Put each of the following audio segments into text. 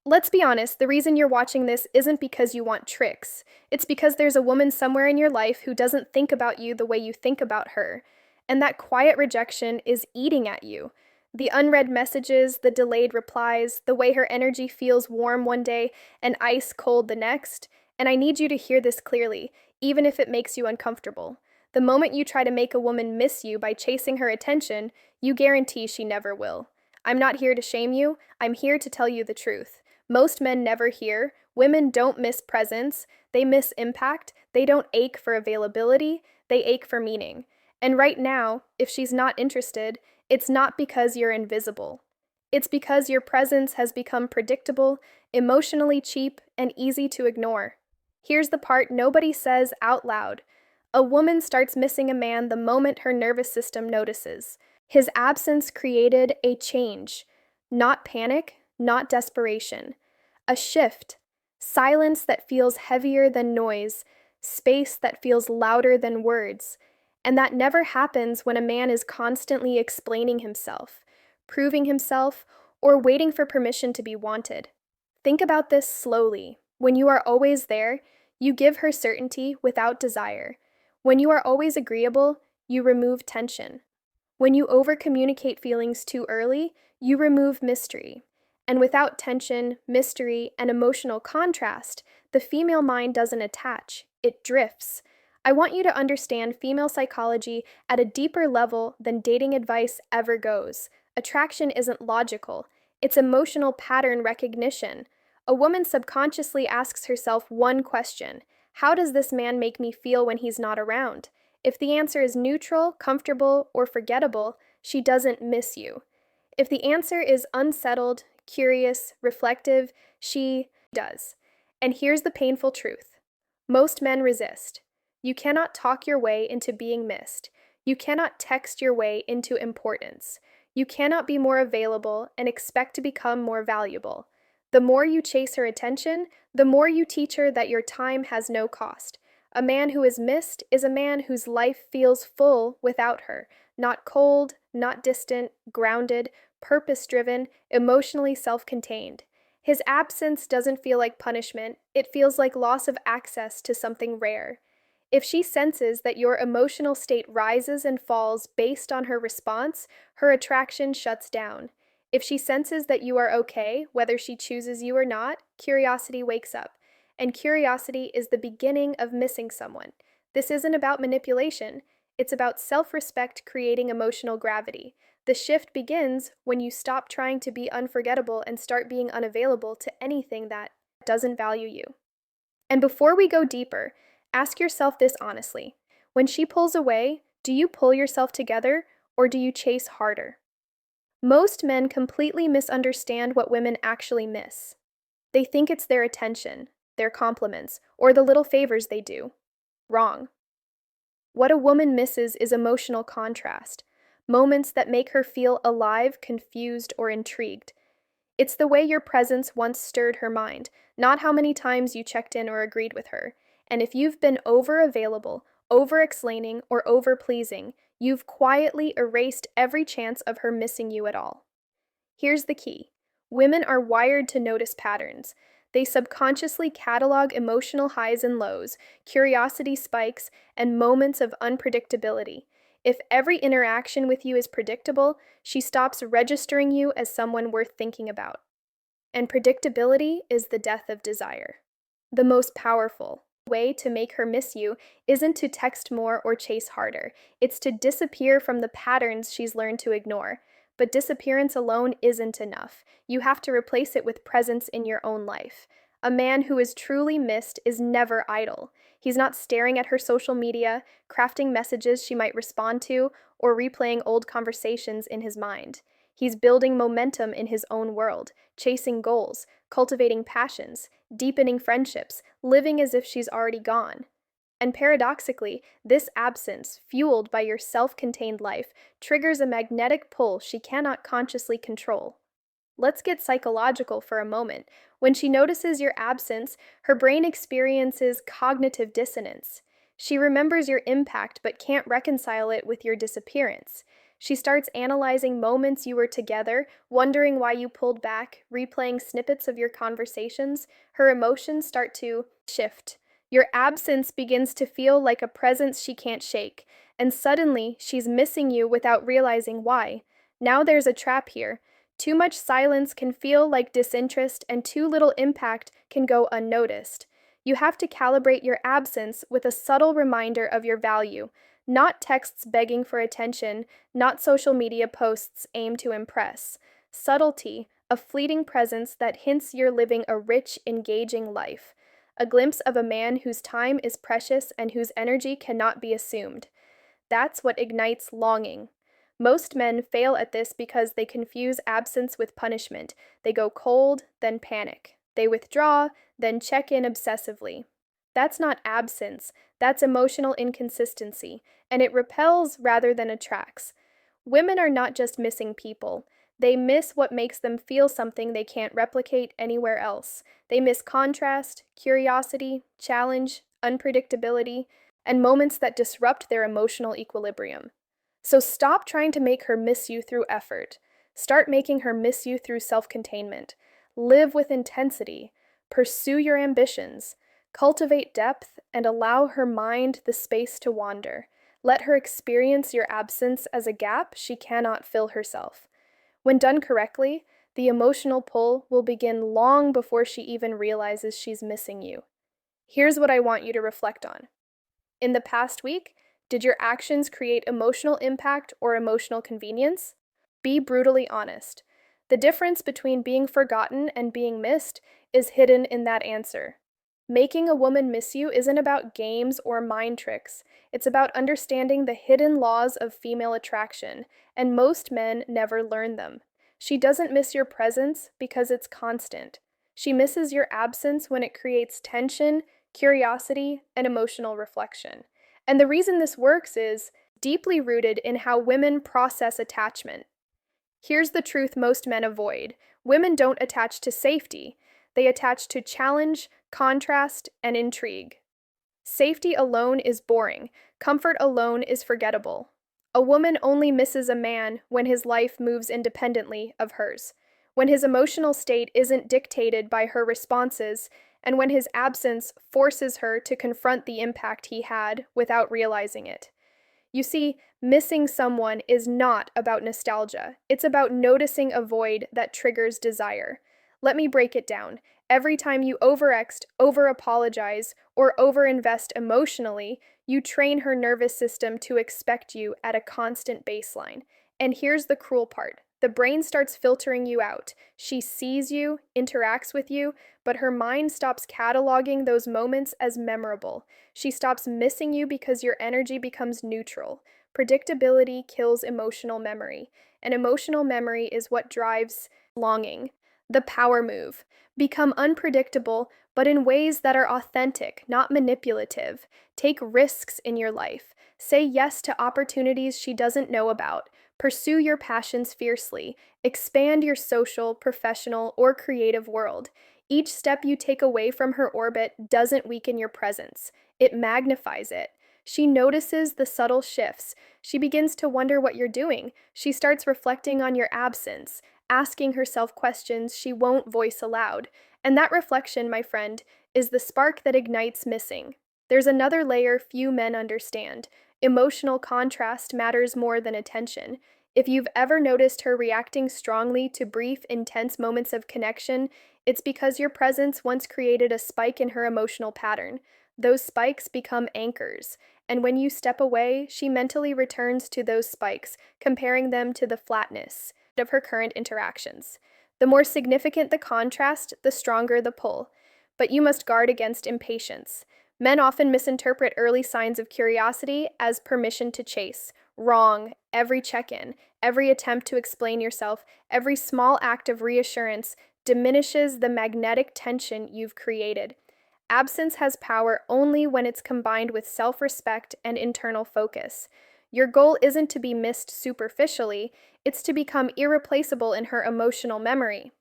Let's be honest, the reason you're watching this isn't because you want tricks. It's because there's a woman somewhere in your life who doesn't think about you the way you think about her. And that quiet rejection is eating at you. The unread messages, the delayed replies, the way her energy feels warm one day and ice cold the next. And I need you to hear this clearly, even if it makes you uncomfortable. The moment you try to make a woman miss you by chasing her attention, you guarantee she never will. I'm not here to shame you, I'm here to tell you the truth. Most men never hear. Women don't miss presence, they miss impact. They don't ache for availability, they ache for meaning. And right now, if she's not interested, it's not because you're invisible. It's because your presence has become predictable, emotionally cheap, and easy to ignore. Here's the part nobody says out loud. A woman starts missing a man the moment her nervous system notices. His absence created a change, not panic, not desperation. A shift, silence that feels heavier than noise, space that feels louder than words. And that never happens when a man is constantly explaining himself, proving himself, or waiting for permission to be wanted. Think about this slowly. When you are always there, you give her certainty without desire. When you are always agreeable, you remove tension. When you overcommunicate feelings too early, you remove mystery. And without tension, mystery, and emotional contrast, the female mind doesn't attach, it drifts. I want you to understand female psychology at a deeper level than dating advice ever goes. Attraction isn't logical, it's emotional pattern recognition. A woman subconsciously asks herself one question: how does this man make me feel when he's not around? If the answer is neutral, comfortable, or forgettable, she doesn't miss you. If the answer is unsettled, curious, reflective, she does. And here's the painful truth: most men resist. You cannot talk your way into being missed. You cannot text your way into importance. You cannot be more available and expect to become more valuable. The more you chase her attention, the more you teach her that your time has no cost. A man who is missed is a man whose life feels full without her, not cold, not distant, grounded, purpose-driven, emotionally self-contained. His absence doesn't feel like punishment, it feels like loss of access to something rare. If she senses that your emotional state rises and falls based on her response, her attraction shuts down. If she senses that you are okay, whether she chooses you or not, curiosity wakes up. And curiosity is the beginning of missing someone. This isn't about manipulation, it's about self-respect creating emotional gravity. The shift begins when you stop trying to be unforgettable and start being unavailable to anything that doesn't value you. And before we go deeper, ask yourself this honestly. When she pulls away, do you pull yourself together or do you chase harder? Most men completely misunderstand what women actually miss. They think it's their attention, their compliments, or the little favors they do. Wrong. What a woman misses is emotional contrast, moments that make her feel alive, confused, or intrigued. It's the way your presence once stirred her mind, not how many times you checked in or agreed with her. And if you've been over-available, over-explaining, or over-pleasing, you've quietly erased every chance of her missing you at all. Here's the key. Women are wired to notice patterns. They subconsciously catalog emotional highs and lows, curiosity spikes, and moments of unpredictability. If every interaction with you is predictable, she stops registering you as someone worth thinking about. And predictability is the death of desire. The most powerful way to make her miss you isn't to text more or chase harder. It's to disappear from the patterns she's learned to ignore. But disappearance alone isn't enough. You have to replace it with presence in your own life. A man who is truly missed is never idle. He's not staring at her social media, crafting messages she might respond to, or replaying old conversations in his mind. He's building momentum in his own world, chasing goals, cultivating passions, deepening friendships, living as if she's already gone. And paradoxically, this absence, fueled by your self-contained life, triggers a magnetic pull she cannot consciously control. Let's get psychological for a moment. When she notices your absence, her brain experiences cognitive dissonance. She remembers your impact but can't reconcile it with your disappearance. She starts analyzing moments you were together, wondering why you pulled back, replaying snippets of your conversations. Her emotions start to shift. Your absence begins to feel like a presence she can't shake, and suddenly she's missing you without realizing why. Now there's a trap here. Too much silence can feel like disinterest, and too little impact can go unnoticed. You have to calibrate your absence with a subtle reminder of your value, not texts begging for attention, not social media posts aimed to impress. Subtlety, a fleeting presence that hints you're living a rich, engaging life. A glimpse of a man whose time is precious and whose energy cannot be assumed. That's what ignites longing. Most men fail at this because they confuse absence with punishment. They go cold, then panic. They withdraw, then check in obsessively. That's not absence, that's emotional inconsistency, and it repels rather than attracts. Women are not just missing people. They miss what makes them feel something they can't replicate anywhere else. They miss contrast, curiosity, challenge, unpredictability, and moments that disrupt their emotional equilibrium. So stop trying to make her miss you through effort. Start making her miss you through self-containment. Live with intensity. Pursue your ambitions. Cultivate depth and allow her mind the space to wander. Let her experience your absence as a gap she cannot fill herself. When done correctly, the emotional pull will begin long before she even realizes she's missing you. Here's what I want you to reflect on. In the past week, did your actions create emotional impact or emotional convenience? Be brutally honest. The difference between being forgotten and being missed is hidden in that answer. Making a woman miss you isn't about games or mind tricks. It's about understanding the hidden laws of female attraction, and most men never learn them. She doesn't miss your presence because it's constant. She misses your absence when it creates tension, curiosity, and emotional reflection. And the reason this works is deeply rooted in how women process attachment. Here's the truth most men avoid. Women don't attach to safety. They attach to challenge, contrast, and intrigue. Safety alone is boring. Comfort alone is forgettable. A woman only misses a man when his life moves independently of hers, when his emotional state isn't dictated by her responses, and when his absence forces her to confront the impact he had without realizing it. You see, missing someone is not about nostalgia. It's about noticing a void that triggers desire. Let me break it down. Every time you overext, over-apologize, or overinvest emotionally, you train her nervous system to expect you at a constant baseline. And here's the cruel part. The brain starts filtering you out. She sees you, interacts with you, but her mind stops cataloging those moments as memorable. She stops missing you because your energy becomes neutral. Predictability kills emotional memory, and emotional memory is what drives longing. The power move. Become unpredictable, but in ways that are authentic, not manipulative. Take risks in your life. Say yes to opportunities she doesn't know about. Pursue your passions fiercely. Expand your social, professional, or creative world. Each step you take away from her orbit doesn't weaken your presence. It magnifies it. She notices the subtle shifts. She begins to wonder what you're doing. She starts reflecting on your absence, asking herself questions she won't voice aloud. And that reflection, my friend, is the spark that ignites missing. There's another layer few men understand. Emotional contrast matters more than attention. If you've ever noticed her reacting strongly to brief, intense moments of connection, it's because your presence once created a spike in her emotional pattern. Those spikes become anchors, and when you step away, she mentally returns to those spikes, comparing them to the flatness of her current interactions. The more significant the contrast, the stronger the pull. But you must guard against impatience. Men often misinterpret early signs of curiosity as permission to chase. Wrong. Every check-in, every attempt to explain yourself, every small act of reassurance diminishes the magnetic tension you've created. Absence has power only when it's combined with self-respect and internal focus. Your goal isn't to be missed superficially, it's to become irreplaceable in her emotional memory.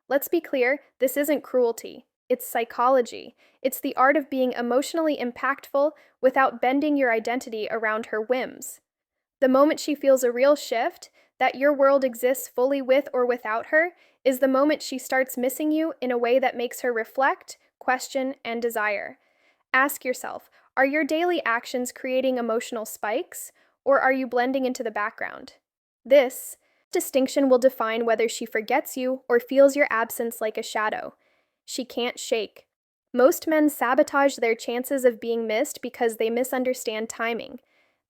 Let's be clear, this isn't cruelty. It's psychology. It's the art of being emotionally impactful without bending your identity around her whims. The moment she feels a real shift, that your world exists fully with or without her, is the moment she starts missing you in a way that makes her reflect, question, and desire. Ask yourself, are your daily actions creating emotional spikes, or are you blending into the background? This distinction will define whether she forgets you or feels your absence like a shadow she can't shake. Most men sabotage their chances of being missed because they misunderstand timing.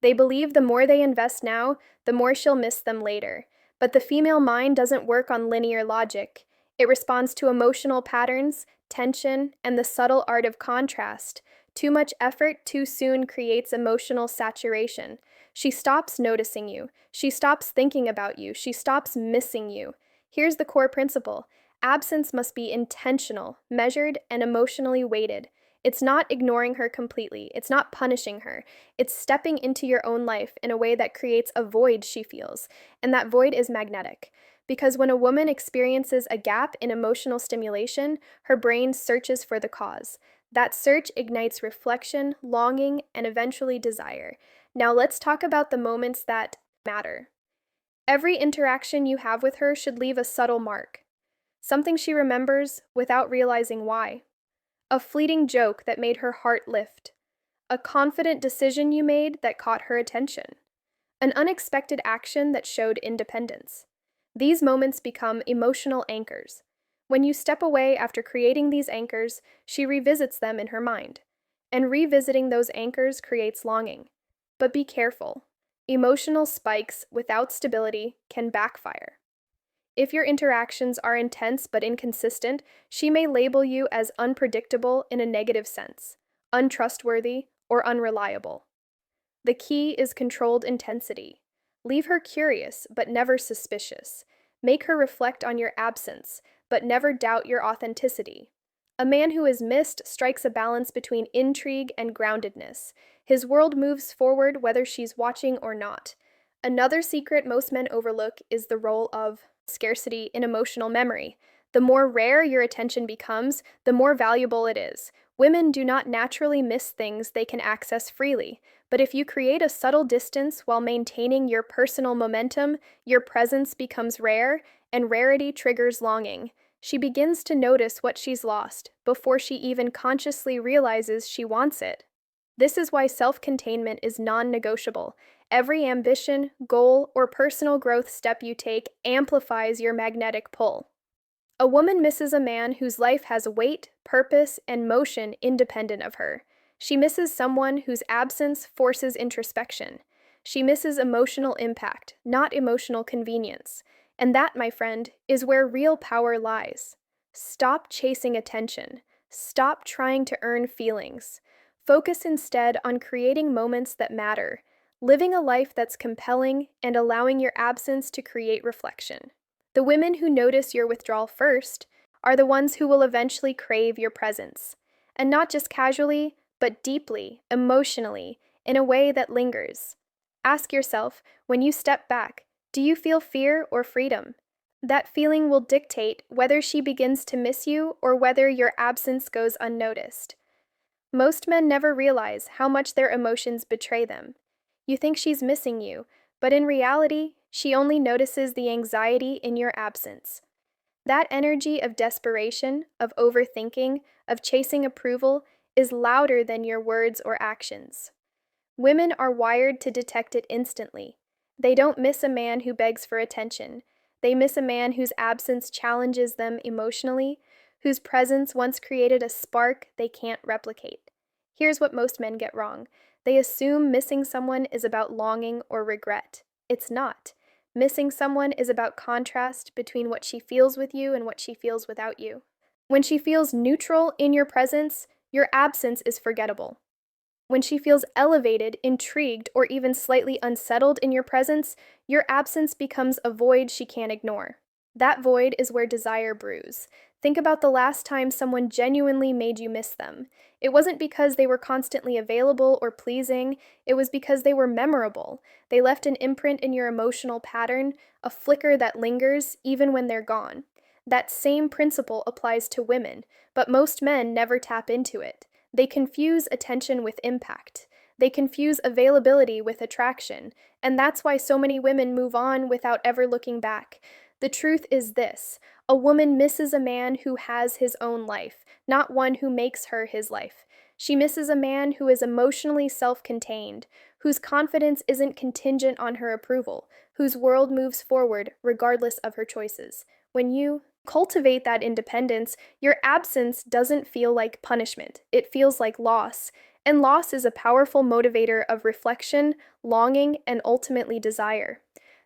They believe the more they invest now, the more she'll miss them later. But the female mind doesn't work on linear logic. It responds to emotional patterns, tension, and the subtle art of contrast. Too much effort too soon creates emotional saturation. She stops noticing you. She stops thinking about you. She stops missing you. Here's the core principle: absence must be intentional, measured, and emotionally weighted. It's not ignoring her completely. It's not punishing her. It's stepping into your own life in a way that creates a void she feels, and that void is magnetic. Because when a woman experiences a gap in emotional stimulation, her brain searches for the cause. That search ignites reflection, longing, and eventually desire. Now let's talk about the moments that matter. Every interaction you have with her should leave a subtle mark, something she remembers without realizing why. A fleeting joke that made her heart lift. A confident decision you made that caught her attention. An unexpected action that showed independence. These moments become emotional anchors. When you step away after creating these anchors, she revisits them in her mind. And revisiting those anchors creates longing. But be careful. Emotional spikes without stability can backfire. If your interactions are intense but inconsistent, she may label you as unpredictable in a negative sense, untrustworthy, or unreliable. The key is controlled intensity. Leave her curious but never suspicious. Make her reflect on your absence, but never doubt your authenticity. A man who is missed strikes a balance between intrigue and groundedness. His world moves forward whether she's watching or not. Another secret most men overlook is the role of scarcity in emotional memory. The more rare your attention becomes, the more valuable it is. Women do not naturally miss things they can access freely, but if you create a subtle distance while maintaining your personal momentum, your presence becomes rare, and rarity triggers longing. She begins to notice what she's lost before she even consciously realizes she wants it. This is why self-containment is non-negotiable. Every ambition, goal, or personal growth step you take amplifies your magnetic pull. A woman misses a man whose life has weight, purpose, and motion independent of her. She misses someone whose absence forces introspection. She misses emotional impact, not emotional convenience. And that, my friend, is where real power lies. Stop chasing attention. Stop trying to earn feelings. Focus instead on creating moments that matter, living a life that's compelling, and allowing your absence to create reflection. The women who notice your withdrawal first are the ones who will eventually crave your presence. And not just casually, but deeply, emotionally, in a way that lingers. Ask yourself, when you step back, do you feel fear or freedom? That feeling will dictate whether she begins to miss you or whether your absence goes unnoticed. Most men never realize how much their emotions betray them. You think she's missing you, but in reality, she only notices the anxiety in your absence. That energy of desperation, of overthinking, of chasing approval is louder than your words or actions. Women are wired to detect it instantly. They don't miss a man who begs for attention. They miss a man whose absence challenges them emotionally, whose presence once created a spark they can't replicate. Here's what most men get wrong. They assume missing someone is about longing or regret. It's not. Missing someone is about contrast between what she feels with you and what she feels without you. When she feels neutral in your presence, your absence is forgettable. When she feels elevated, intrigued, or even slightly unsettled in your presence, your absence becomes a void she can't ignore. That void is where desire brews. Think about the last time someone genuinely made you miss them. It wasn't because they were constantly available or pleasing, it was because they were memorable. They left an imprint in your emotional pattern, a flicker that lingers even when they're gone. That same principle applies to women, but most men never tap into it. They confuse attention with impact. They confuse availability with attraction, and that's why so many women move on without ever looking back. The truth is this: a woman misses a man who has his own life, not one who makes her his life. She misses a man who is emotionally self contained, whose confidence isn't contingent on her approval, whose world moves forward regardless of her choices. When you cultivate that independence, your absence doesn't feel like punishment, it feels like loss. And loss is a powerful motivator of reflection, longing, and ultimately desire.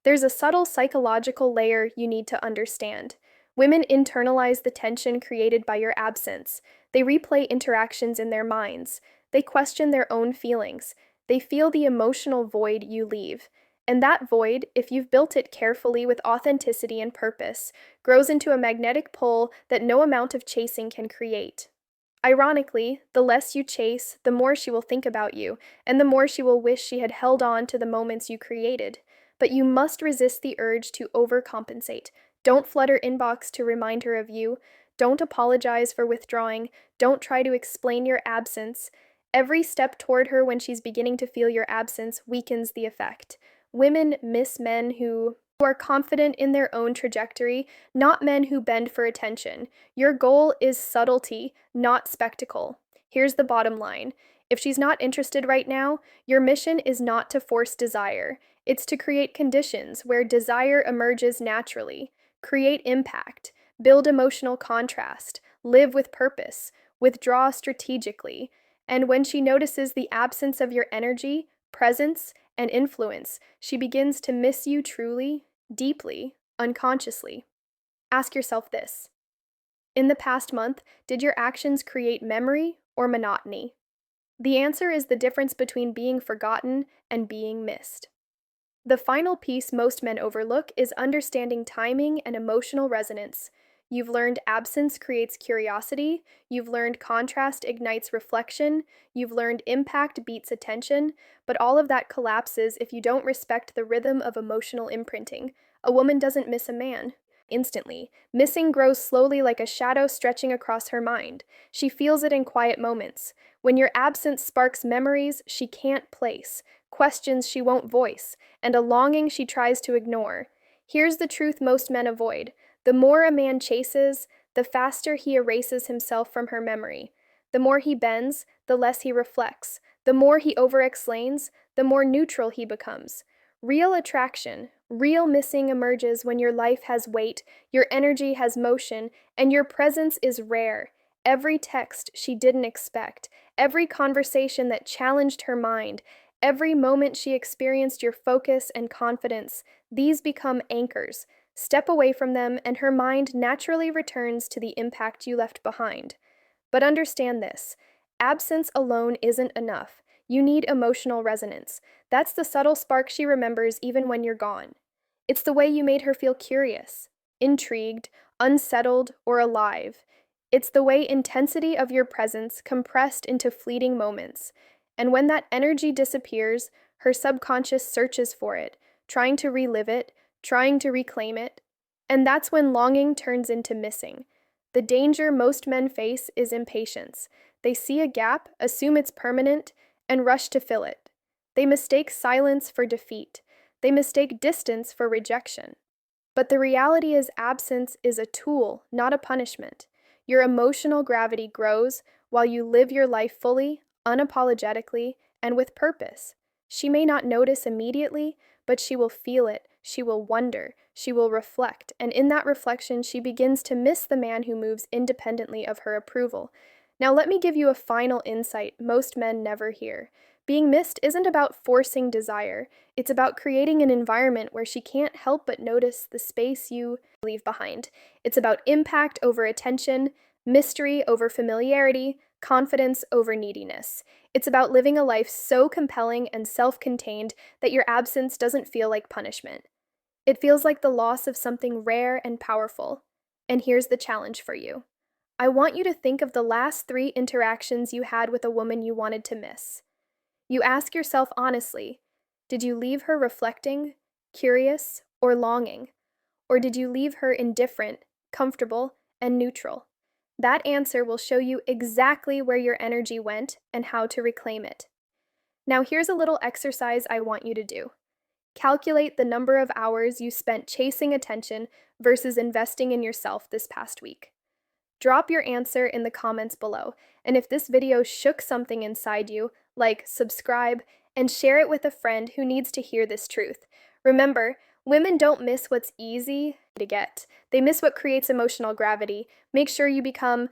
There's a subtle psychological layer you need to understand. Women internalize the tension created by your absence. They replay interactions in their minds. They question their own feelings. They feel the emotional void you leave. And that void, if you've built it carefully with authenticity and purpose, grows into a magnetic pull that no amount of chasing can create. Ironically, the less you chase, the more she will think about you, and the more she will wish she had held on to the moments you created. But you must resist the urge to overcompensate. Don't flood her inbox to remind her of you. Don't apologize for withdrawing. Don't try to explain your absence. Every step toward her when she's beginning to feel your absence weakens the effect. Women miss men who are confident in their own trajectory, not men who bend for attention. Your goal is subtlety, not spectacle. Here's the bottom line: if she's not interested right now, your mission is not to force desire. It's to create conditions where desire emerges naturally. Create impact, build emotional contrast, live with purpose, withdraw strategically. And when she notices the absence of your energy, presence, and influence, she begins to miss you truly, deeply, unconsciously. Ask yourself this: in the past month, did your actions create memory or monotony? The answer is the difference between being forgotten and being missed. The final piece most men overlook is understanding timing and emotional resonance. You've learned absence creates curiosity, you've learned contrast ignites reflection, you've learned impact beats attention, but all of that collapses if you don't respect the rhythm of emotional imprinting. A woman doesn't miss a man instantly. Missing grows slowly like a shadow stretching across her mind. She feels it in quiet moments. When your absence sparks memories she can't place, questions she won't voice, and a longing she tries to ignore. Here's the truth most men avoid: the more a man chases, the faster he erases himself from her memory. The more he bends, the less he reflects. The more he over-explains, the more neutral he becomes. Real attraction, real missing emerges when your life has weight, your energy has motion, and your presence is rare. Every text she didn't expect, every conversation that challenged her mind, every moment she experienced your focus and confidence, these become anchors. Step away from them, and her mind naturally returns to the impact you left behind. But understand this: absence alone isn't enough. You need emotional resonance. That's the subtle spark she remembers even when you're gone. It's the way you made her feel curious, intrigued, unsettled, or alive. It's the way intensity of your presence compressed into fleeting moments. And when that energy disappears, her subconscious searches for it, trying to relive it, trying to reclaim it. And that's when longing turns into missing. The danger most men face is impatience. They see a gap, assume it's permanent, and rush to fill it. They mistake silence for defeat. They mistake distance for rejection. But the reality is absence is a tool, not a punishment. Your emotional gravity grows while you live your life fully, unapologetically, and with purpose. She may not notice immediately, but she will feel it, she will wonder, she will reflect, and in that reflection she begins to miss the man who moves independently of her approval. Now let me give you a final insight most men never hear. Being missed isn't about forcing desire, it's about creating an environment where she can't help but notice the space you leave behind. It's about impact over attention, mystery over familiarity, confidence over neediness. It's about living a life so compelling and self-contained that your absence doesn't feel like punishment. It feels like the loss of something rare and powerful. And here's the challenge for you: I want you to think of the last 3 interactions you had with a woman you wanted to miss. You ask yourself honestly: did you leave her reflecting, curious, or longing? Or did you leave her indifferent, comfortable, and neutral? That answer will show you exactly where your energy went and how to reclaim it. Now, here's a little exercise I want you to do. Calculate the number of hours you spent chasing attention versus investing in yourself this past week. Drop your answer in the comments below, and if this video shook something inside you, like, subscribe, and share it with a friend who needs to hear this truth. Remember, women don't miss what's easy to get. They miss what creates emotional gravity. Make sure you become